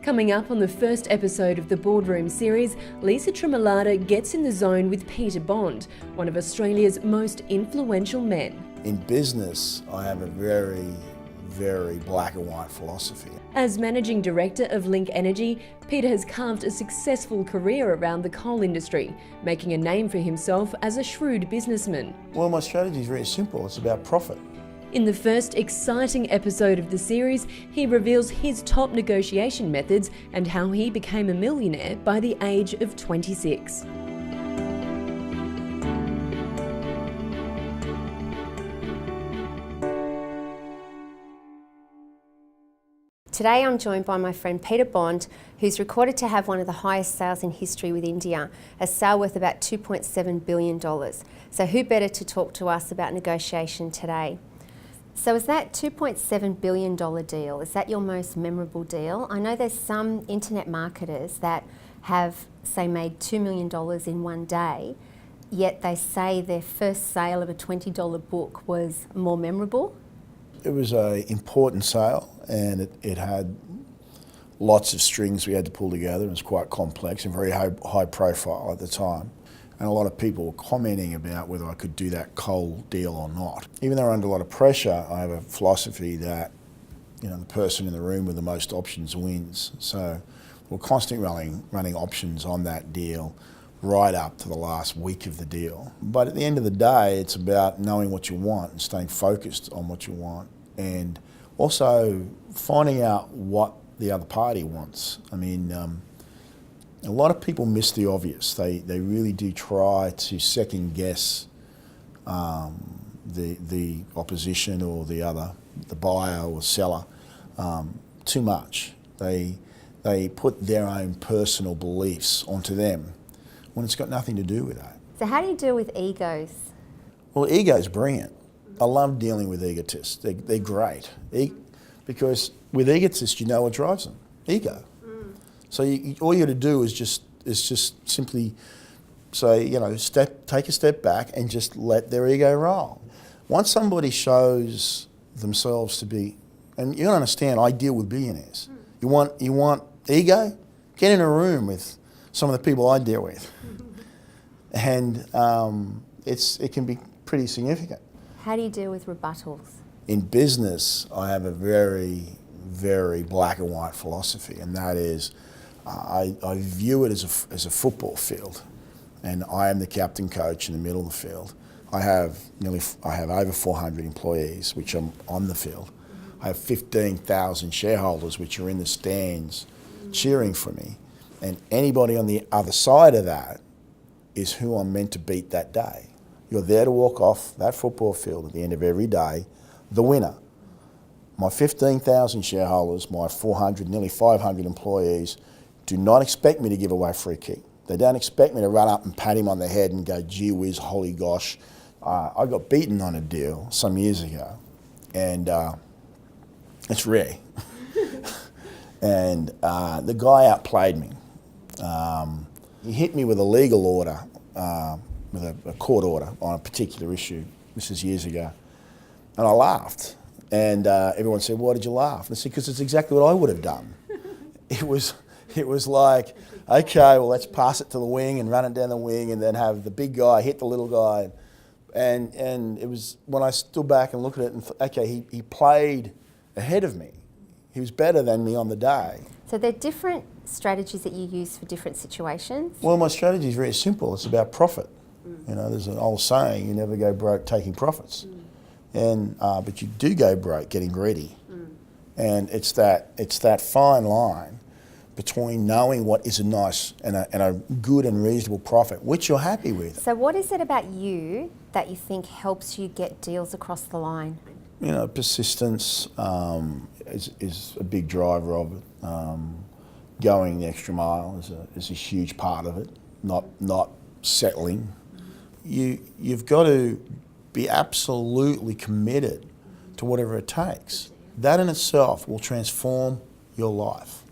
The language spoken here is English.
Coming up on the first episode of the Boardroom series, Lisa Trimolada gets in the zone with Peter Bond, one of Australia's most influential men. In business, I have a very black and white philosophy. As managing director of Link Energy, Peter has carved a successful career around the coal industry, making a name for himself as a shrewd businessman. Well, my strategy is very simple. It's about profit. In the first exciting episode of the series, he reveals his top negotiation methods and how he became a millionaire by the age of 26. Today I'm joined by my friend Peter Bond, who's recorded to have one of the highest sales in history with India, a sale worth about $2.7 billion. So who better to talk to us about negotiation today? So is that $2.7 billion deal, is that your most memorable deal? I know there's some internet marketers that have, say, made $2 million in one day, yet they say their first sale of a $20 book was more memorable. It was an important sale, and it had lots of strings we had to pull together. It was quite complex and very high profile at the time. And a lot of people were commenting about whether I could do that coal deal or not. Even though we're under a lot of pressure, I have a philosophy that, you know, the person in the room with the most options wins. So we're constantly running options on that deal right up to the last week of the deal. But at the end of the day, it's about knowing what you want and staying focused on what you want, and also finding out what the other party wants. I mean, a lot of people miss the obvious. They really do try to second guess the opposition or the buyer or seller too much. They put their own personal beliefs onto them when it's got nothing to do with that. So how do you deal with egos? Well, ego's brilliant. I love dealing with egotists. They're great. Because with egotists, you know what drives them. Ego. So all you got to do is just simply say, you know, take a step back and just let their ego roll. Once somebody shows themselves to be, and you got to understand, I deal with billionaires. You want ego? Get in a room with some of the people I deal with, and it can be pretty significant. How do you deal with rebuttals? In business, I have a very black and white philosophy, and that is, I view it as a football field, and I am the captain coach in the middle of the field. I have over 400 employees, which are on the field. I have 15,000 shareholders, which are in the stands cheering for me, and anybody on the other side of that is who I'm meant to beat that day. You're there to walk off that football field at the end of every day, the winner. My 15,000 shareholders, my 400, nearly 500 employees, do not expect me to give away a free kick. They don't expect me to run up and pat him on the head and go, gee whiz, holy gosh. I got beaten on a deal some years ago, and it's rare. And the guy outplayed me. He hit me with a legal order, with a court order on a particular issue. This is years ago. And I laughed. And everyone said, why did you laugh? And I said, because it's exactly what I would have done. It was like, okay, well, let's pass it to the wing and run it down the wing and then have the big guy hit the little guy. And it was when I stood back and looked at it and thought, okay, he played ahead of me. He was better than me on the day. So there are different strategies that you use for different situations? Well, my strategy is very simple. It's about profit. You know, there's an old saying, you never go broke taking profits. But you do go broke getting greedy. And it's that fine line between knowing what is a nice and a good and reasonable profit, which you're happy with. So what is it about you that you think helps you get deals across the line? You know, persistence is a big driver of it. Going the extra mile is a huge part of it. Not settling. You've got to be absolutely committed to whatever it takes. That in itself will transform your life.